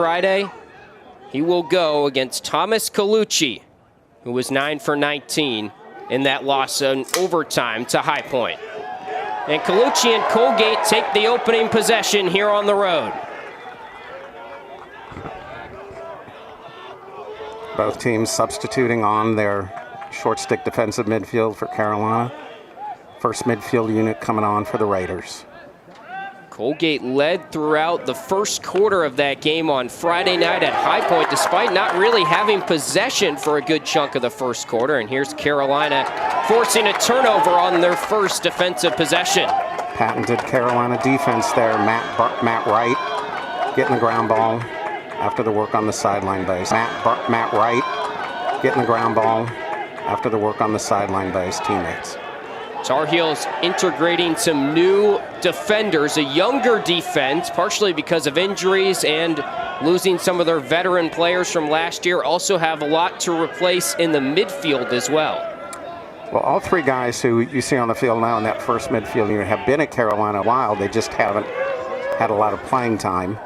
Friday, he will go against Thomas Colucci, who was 9 for 19 in that loss in overtime to High Point. And Colucci and Colgate take the opening possession here on the road. Both teams substituting on their short stick defensive midfield for Carolina. First midfield unit coming on for the Raiders. Colgate led throughout the first quarter of that game on Friday night at High Point, despite not really having possession for a good chunk of the first quarter. And here's Carolina forcing a turnover on their first defensive possession. Patented Carolina defense there. Matt Wright getting the ground ball after the work on the sideline base. Matt Wright getting the ground ball after the work on the sideline by his teammates. Tar Heels integrating some new defenders, a younger defense, partially because of injuries and losing some of their veteran players from last year. Also have a lot to replace in the midfield as well. Well, all three guys who you see on the field now in that first midfield unit have been at Carolina a while. They just haven't had a lot of playing time.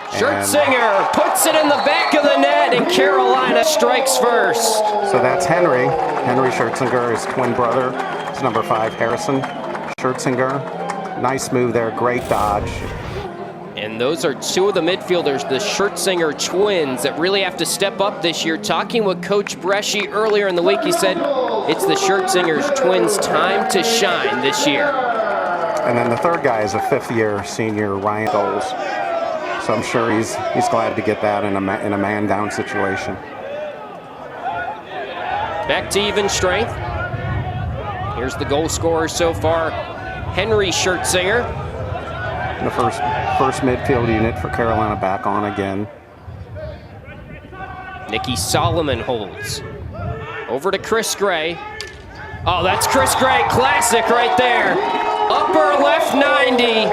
Schertzinger puts it in the back of the net, and Carolina strikes first. So that's Henry. Henry Schertzinger, his twin brother. It's number 5, Harrison Schertzinger. Nice move there, great dodge. And those are two of the midfielders, the Schertzinger twins, that really have to step up this year. Talking with Coach Bresci earlier in the week, he said it's the Schertzinger twins' time to shine this year. And then the third guy is a 5th-year senior, Ryan Goals. So I'm sure he's glad to get that in a man-down situation. Back to even strength. Here's the goal scorer so far, Henry Schertzinger. The first midfield unit for Carolina back on again. Nicky Solomon holds. Over to Chris Gray. Oh, that's Chris Gray, classic right there. Upper left 90.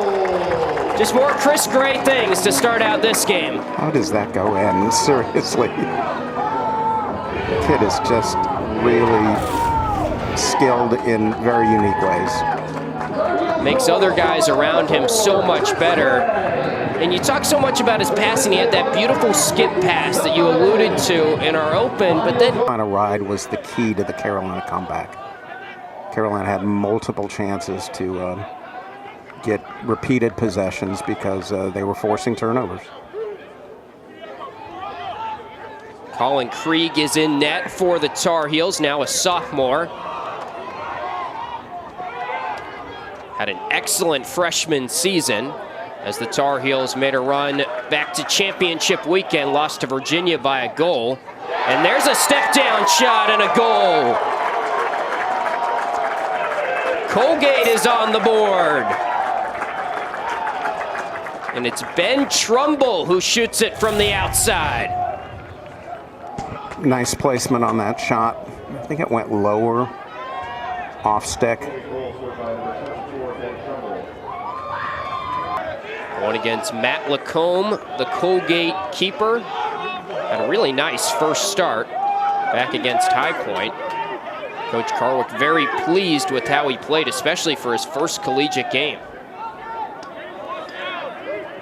Just more Chris Gray things to start out this game. How does that go in? Seriously. The kid is just really skilled in very unique ways. Makes other guys around him so much better. And you talk so much about his passing. He had that beautiful skip pass that you alluded to in our open, but then... Carolina ride was the key to the Carolina comeback. Carolina had multiple chances to get repeated possessions because they were forcing turnovers. Colin Krieg is in net for the Tar Heels, now a sophomore. Had an excellent freshman season as the Tar Heels made a run back to championship weekend, lost to Virginia by a goal. And there's a step-down shot and a goal. Colgate is on the board. And it's Ben Trumbull who shoots it from the outside. Nice placement on that shot. I think it went lower, off stick. Going against Matt Lacombe, the Colgate keeper. Had a really nice first start back against High Point. Coach Carwick very pleased with how he played, especially for his first collegiate game.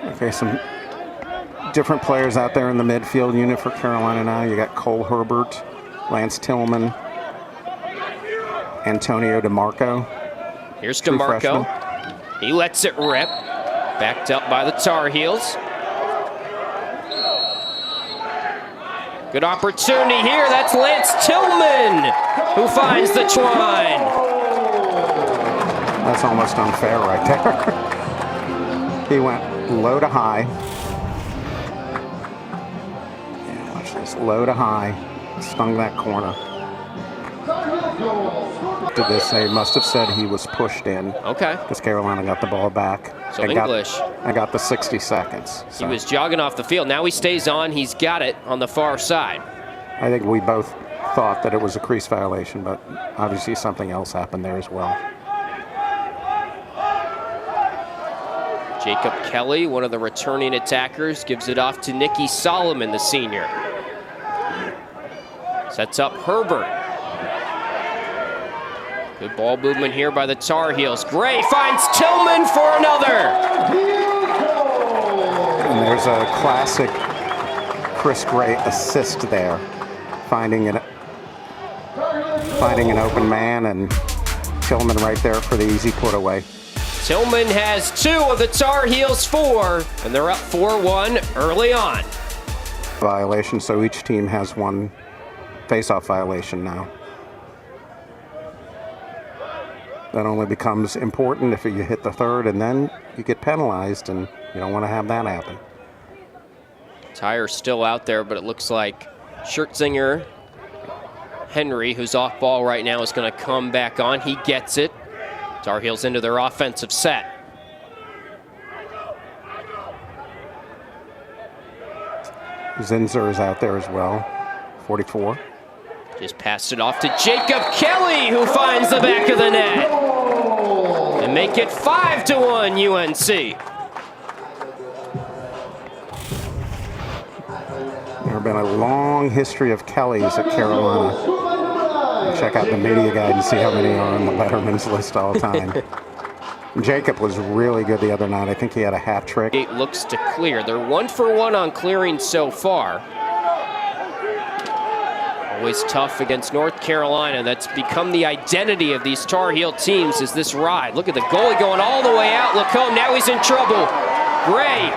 Okay, some different players out there in the midfield unit for Carolina now. You got Cole Herbert, Lance Tillman, Antonio DeMarco. Here's DeMarco. He lets it rip. Backed up by the Tar Heels. Good opportunity here. That's Lance Tillman who finds the twine. That's almost unfair right there. He went low to high. Yeah, watch this. Low to high. Stung that corner. Did this? They must have said he was pushed in. Okay. Because Carolina got the ball back. So English. I got the 60 seconds. So. He was jogging off the field. Now he stays on. He's got it on the far side. I think we both thought that it was a crease violation, but obviously something else happened there as well. Jacob Kelly, one of the returning attackers, gives it off to Nicky Solomon, the senior. Sets up Herbert. Good ball movement here by the Tar Heels. Gray finds Tillman for another. And there's a classic Chris Gray assist there, finding an open man, and Tillman right there for the easy put away. Tillman has 2 of the Tar Heels 4, and they're up 4-1 early on. Violation, so each team has 1 face-off violation now. That only becomes important if you hit the 3rd, and then you get penalized, and you don't want to have that happen. Tyre's still out there, but it looks like Schertzinger, Henry, who's off ball right now, is going to come back on. He gets it. Tar Heels into their offensive set. Zinzer is out there as well, 44. Just passed it off to Jacob Kelly, who finds the back of the net. And make it 5-1 UNC. There's been a long history of Kellys at Carolina. Check out the media guide and see how many are on the Letterman's list all the time. Jacob was really good the other night. I think he had a hat trick. It looks to clear. They're 1 for 1 on clearing so far. Always tough against North Carolina. That's become the identity of these Tar Heel teams, is this ride. Look at the goalie going all the way out. Lacombe, now he's in trouble. Gray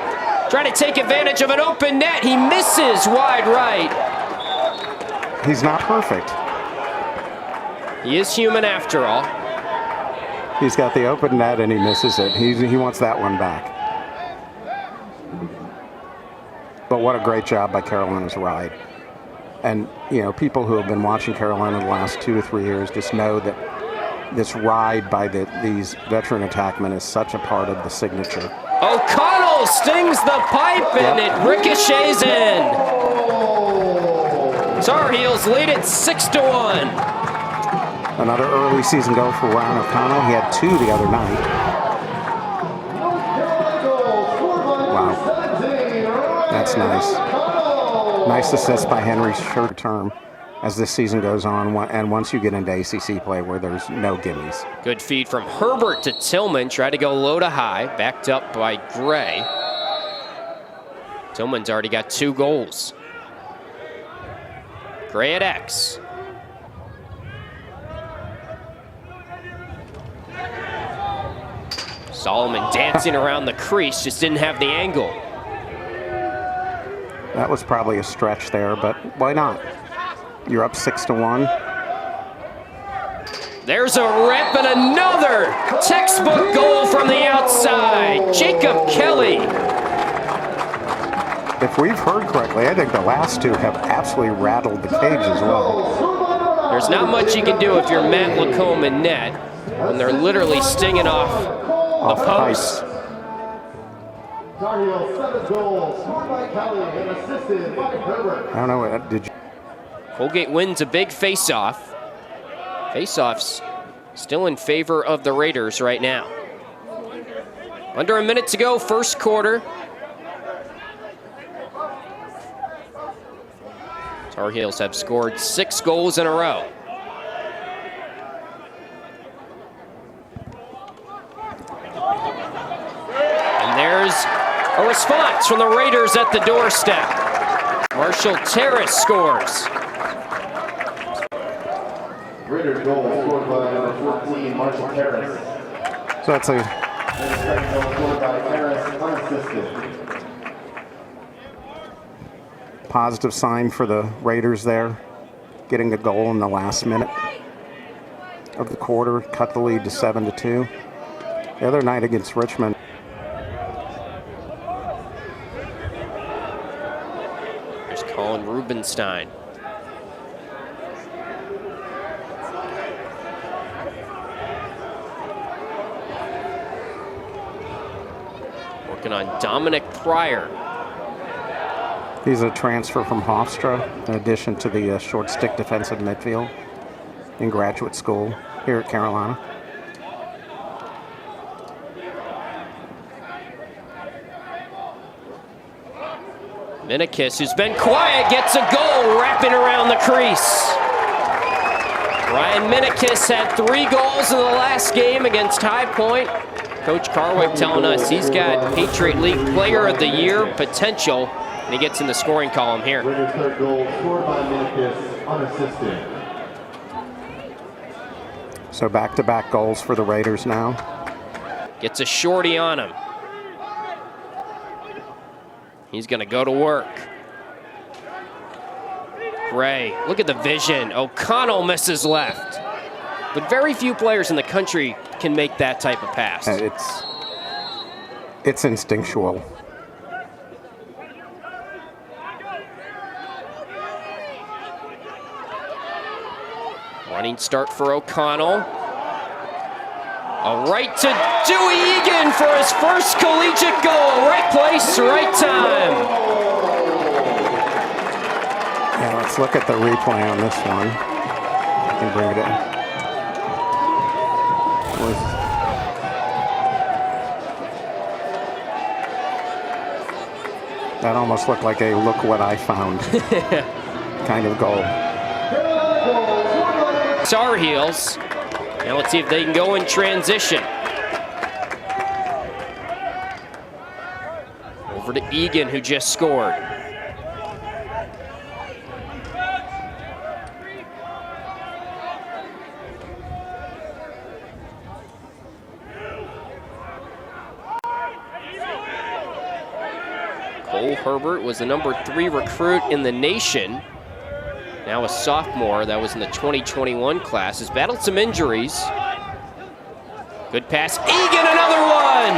trying to take advantage of an open net. He misses wide right. He's not perfect. He is human after all. He's got the open net and he misses it. He wants that one back. But what a great job by Carolina's ride. And, you know, people who have been watching Carolina the last 2 to 3 years just know that this ride by these veteran attackmen is such a part of the signature. O'Connell stings the pipe and it ricochets in. Tar Heels lead it 6-1. Another early season goal for Ryan O'Connell. He had 2 the other night. Wow. That's nice. Nice assist by Henry short term as this season goes on, and once you get into ACC play where there's no gimmies. Good feed from Herbert to Tillman. Tried to go low to high, backed up by Gray. Tillman's already got 2 goals. Gray at X. Solomon dancing around the crease, just didn't have the angle. That was probably a stretch there, but why not? You're up 6-1. There's a rip and another textbook goal from the outside. Jacob Kelly. If we've heard correctly, I think the last 2 have absolutely rattled the cage as well. There's not much you can do if you're Matt Lacombe in net when they're literally stinging off the post. Tar Heels 7 goals, scored by Kelly and assisted by Herbert. I don't know, did you? Colgate wins a big face-off. Face-offs still in favor of the Raiders right now. Under a minute to go, first quarter. Tar Heels have scored 6 goals in a row. And there's a response from the Raiders at the doorstep. Marshall Terrace scores. Raiders goal scored by number 14, Marshall Terrace. So that's a Second goal scored by Terrace, unassisted. positive sign for the Raiders there, getting a goal in the last minute of the quarter, cut the lead to 7-2. The other night against Richmond, There's Colin Rubenstein. Working on Dominic Pryor. he's a transfer from Hofstra, in addition to the short stick defensive midfield in graduate school here at Carolina. Minicus, who's been quiet, gets a goal wrapping around the crease. Ryan Minicus had 3 goals in the last game against High Point. Coach Carwick telling us he's got Patriot League Player of the Year potential, and he gets in the scoring column here. Winner's third goal scored by Minicus, unassisted. So back-to-back goals for the Raiders now. Gets a shorty on him. He's going to go to work. Gray, look at the vision. O'Connell misses left. But very few players in the country can make that type of pass. It's instinctual. Running start for O'Connell. A right to Dewey Egan for his first collegiate goal. Right place, right time. Yeah, let's look at the replay on this one. I can bring it in. That almost looked like a look what I found kind of goal. Tar Heels. Now let's see if they can go in transition. Over to Egan, who just scored. Cole Herbert was the #3 recruit in the nation. Now a sophomore, that was in the 2021 class, has battled some injuries. Good pass, Egan, another one!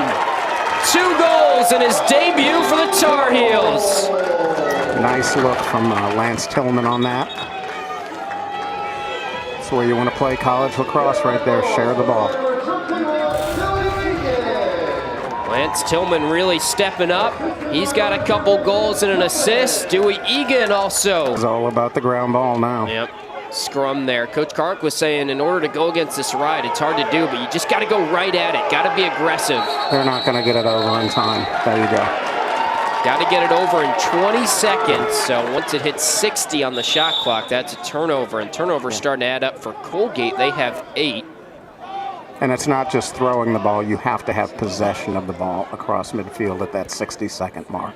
2 goals in his debut for the Tar Heels. Nice look from Lance Tillman on that. That's where you want to play college lacrosse right there, share the ball. Lance Tillman really stepping up. He's got a couple goals and an assist. Dewey Egan also. It's all about the ground ball now. Yep, scrum there. Coach Kark was saying in order to go against this ride, it's hard to do, but you just got to go right at it. Got to be aggressive. They're not going to get it over in time. There you go. Got to get it over in 20 seconds. So once it hits 60 on the shot clock, that's a turnover. And turnovers starting to add up for Colgate. They have 8. And it's not just throwing the ball. You have to have possession of the ball across midfield at that 60-second mark.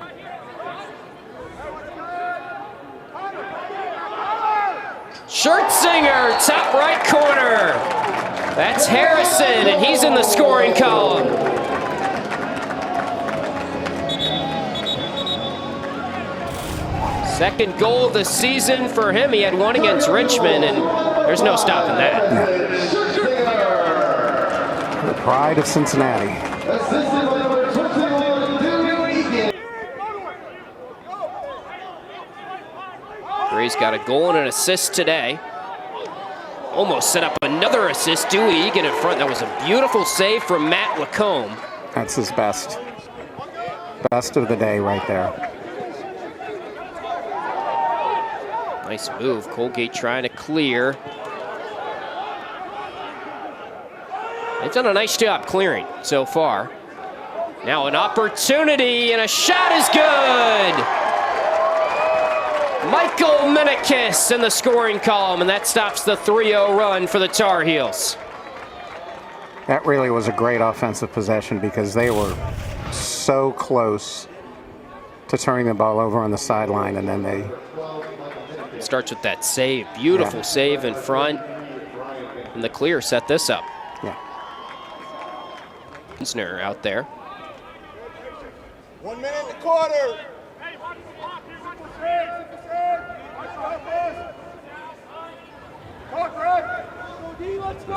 Schertzinger, top right corner. That's Harrison, and he's in the scoring column. Second goal of the season for him. He had one against Richmond, and there's no stopping that. No. The pride of Cincinnati. Gray's got a goal and an assist today. Almost set up another assist. Dewey Egan in front. That was a beautiful save from Matt Lacombe. That's his best. Best of the day right there. Nice move. Colgate trying to clear. They've done a nice job clearing so far. Now an opportunity, and a shot is good! Michael Minicus in the scoring column, and that stops the 3-0 run for the Tar Heels. That really was a great offensive possession because they were so close to turning the ball over on the sideline, and then they... It starts with that save. Beautiful save in front. And the clear set this up. Yeah. Zinsner out there. 1 minute and a quarter.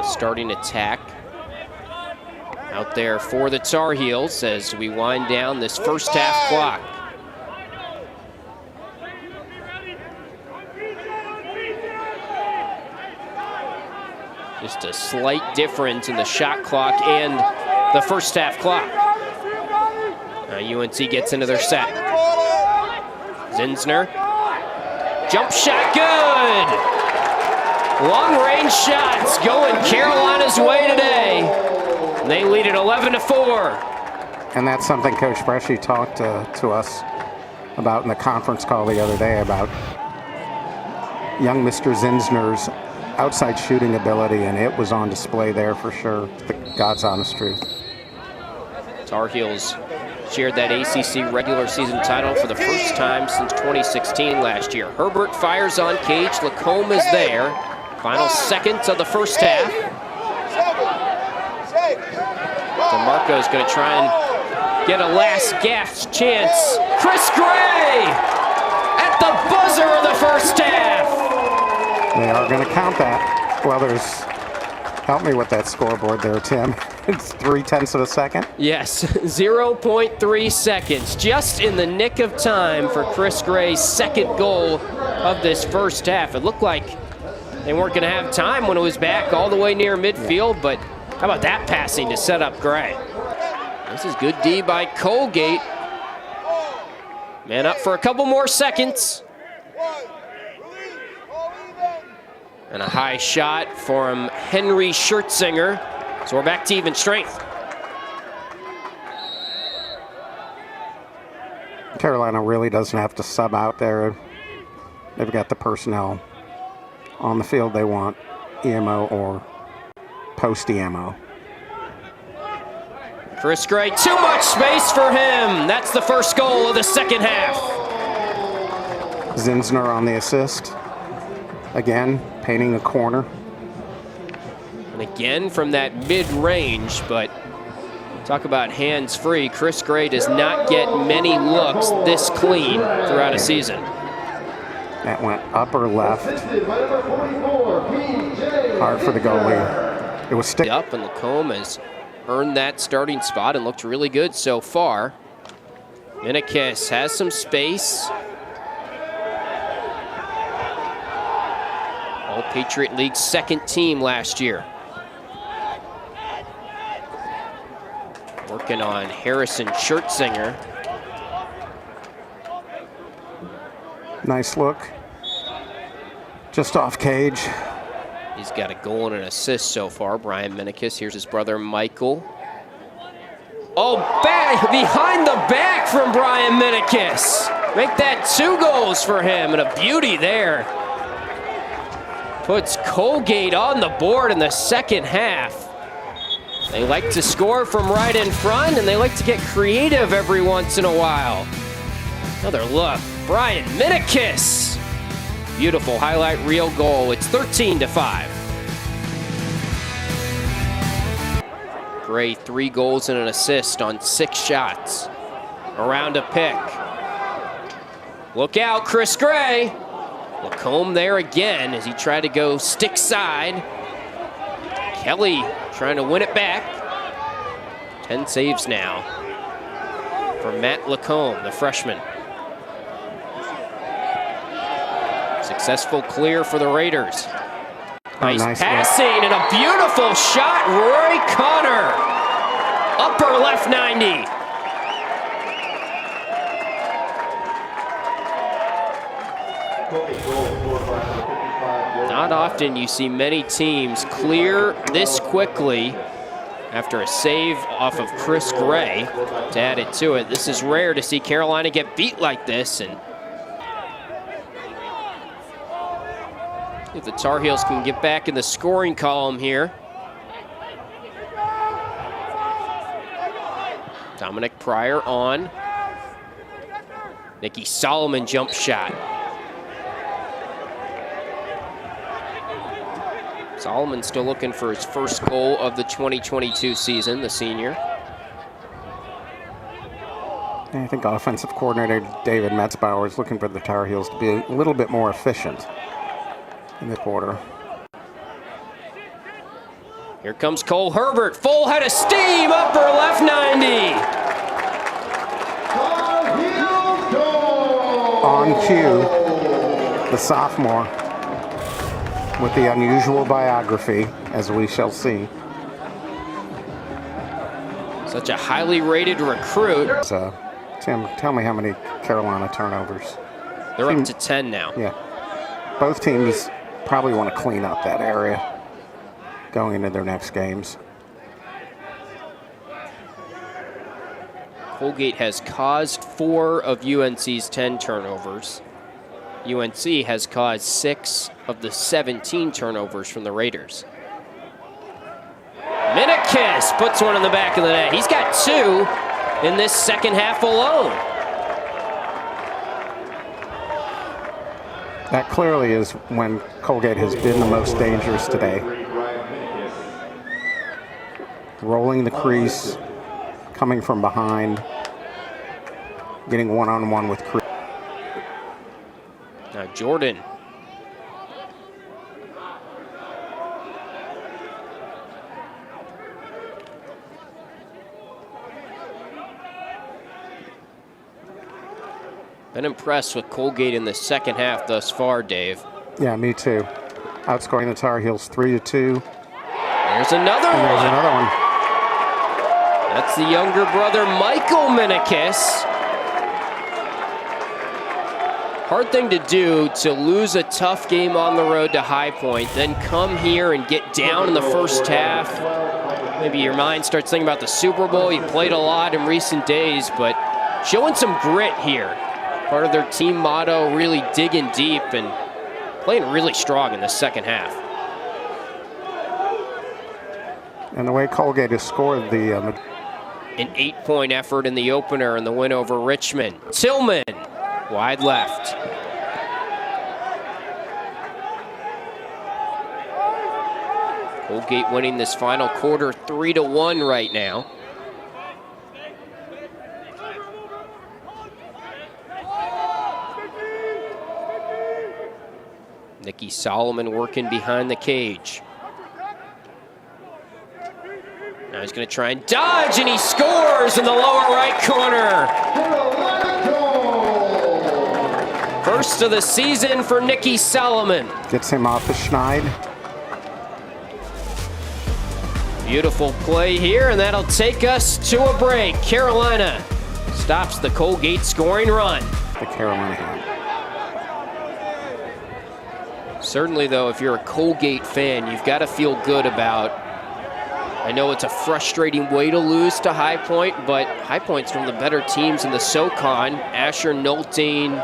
Starting attack out there for the Tar Heels as we wind down this first half clock. Just a slight difference in the shot clock and the first half clock. UNC gets into their set. Zinsner. Jump shot, good! Long range shots going Carolina's way today. They lead it 11-4. And that's something Coach Bresci talked to us about in the conference call the other day about young Mr. Zinsner's outside shooting ability, and it was on display there for sure. The God's honest truth. Tar Heels shared that ACC regular season title for the first time since 2016 last year. Herbert fires on Cage. Lacombe is there. Final seconds of the first half. DeMarco's going to try and get a last gasp chance. Chris Gray at the buzzer of the first half. They are going to count that. Well, help me with that scoreboard there, Tim. It's 0.3 of a second. Yes, 0.3 seconds. Just in the nick of time for Chris Gray's second goal of this first half. It looked like they weren't going to have time when it was back all the way near midfield, but how about that passing to set up Gray? This is good D by Colgate. Man up for a couple more seconds. And a high shot from Henry Schertzinger. So we're back to even strength. Carolina really doesn't have to sub out there. They've got the personnel on the field they want, EMO or post-EMO. Chris Gray, too much space for him. That's the first goal of the second half. Zinsner on the assist. Again, painting a corner. And again from that mid-range, but talk about hands-free. Chris Gray does not get many looks this clean throughout a season. That went upper left. Hard for the goalie. It was stick up, and Lacombe has earned that starting spot and looked really good so far. Minicus has some space. All Patriot League's second team last year. Working on Harrison Schertzinger. Nice look. Just off Cage. He's got a goal and an assist so far, Brian Minicus. Here's his brother, Michael. Oh, back, behind the back from Brian Minicus. Make that 2 goals for him, and a beauty there. Puts Colgate on the board in the second half. They like to score from right in front, and they like to get creative every once in a while. Another look, Brian Minicus. Beautiful highlight reel goal. It's 13-5. Gray, 3 goals and an assist on 6 shots. Around a pick. Look out, Chris Gray. Lacombe there again as he tried to go stick side. Kelly trying to win it back. 10 saves now for Matt Lacombe, the freshman. Successful clear for the Raiders. Nice passing and a beautiful shot. Roy Connor, upper left 90. Not often you see many teams clear this quickly after a save off of Chris Gray to add it to it. This is rare to see Carolina get beat like this, and if the Tar Heels can get back in the scoring column here. Dominic Pryor on. Nicky Solomon jump shot. Solomon still looking for his first goal of the 2022 season, the senior. I think offensive coordinator David Metzbauer is looking for the Tar Heels to be a little bit more efficient in the quarter. Here comes Cole Herbert, full head of steam, upper left 90. On cue, the sophomore with the unusual biography, as we shall see. Such a highly rated recruit. So, Tim, tell me how many Carolina turnovers. They're up to 10 now. Yeah. Both teams probably want to clean up that area going into their next games. Colgate has caused 4 of UNC's 10 turnovers. UNC has caused 6 of the 17 turnovers from the Raiders. Minicus Minicus puts one in the back of the net. He's got 2 in this second half alone. That clearly is when Colgate has been the most dangerous today. Rolling the crease, coming from behind, getting one-on-one with crease. Now Jordan. Been impressed with Colgate in the second half thus far, Dave. Yeah, me too. Outscoring the Tar Heels 3-2. There's another one. There's another one. That's the younger brother, Michael Minicus. Hard thing to do to lose a tough game on the road to High Point, then come here and get down in the first half. Maybe your mind starts thinking about the Super Bowl. You played a lot in recent days, but showing some grit here. Part of their team motto, really digging deep and playing really strong in the second half. And the way Colgate has scored the... An 8-point effort in the opener in the win over Richmond. Tillman, wide left. Colgate winning this final quarter 3-1 right now. Nicky Solomon working behind the cage. Now he's going to try and dodge, and he scores in the lower right corner. First of the season for Nicky Solomon. Gets him off the schneid. Beautiful play here, and that'll take us to a break. Carolina stops the Colgate scoring run. The Carolina hand. Certainly, though, if you're a Colgate fan, you've got to feel good about. I know it's a frustrating way to lose to High Point, but High Point's one of the better teams in the SoCon. Asher, Nolting,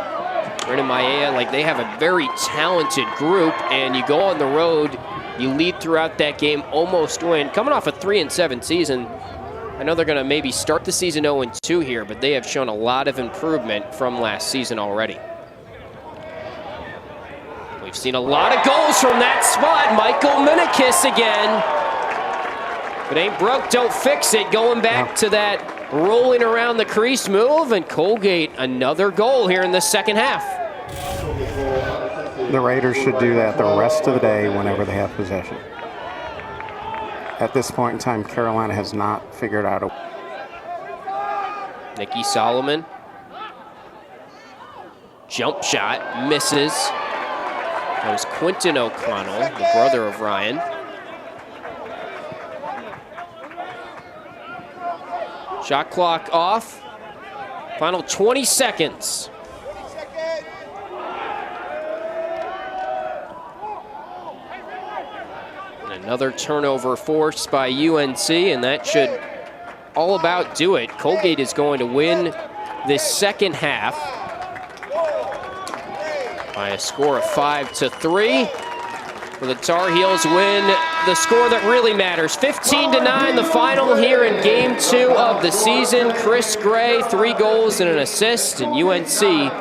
Brennan Maia, like they have a very talented group, and you go on the road, you lead throughout that game, almost win. Coming off a 3-7 season, I know they're going to maybe start the season 0-2 here, but they have shown a lot of improvement from last season already. We've seen a lot of goals from that spot. Michael Minicus again. If it ain't broke, don't fix it. Going back to that rolling around the crease move, and Colgate another goal here in the second half. The Raiders should do that the rest of the day whenever they have possession. At this point in time, Carolina has not figured out a... Nicky Solomon. Jump shot, misses. That was Quentin O'Connell, the brother of Ryan. Shot clock off. Final 20 seconds. And another turnover forced by UNC, and that should all about do it. Colgate is going to win this second half by a score of 5-3. For the Tar Heels win the score that really matters. 15-9, the final here in Game 2 of the season. Chris Gray, 3 goals and an assist, and UNC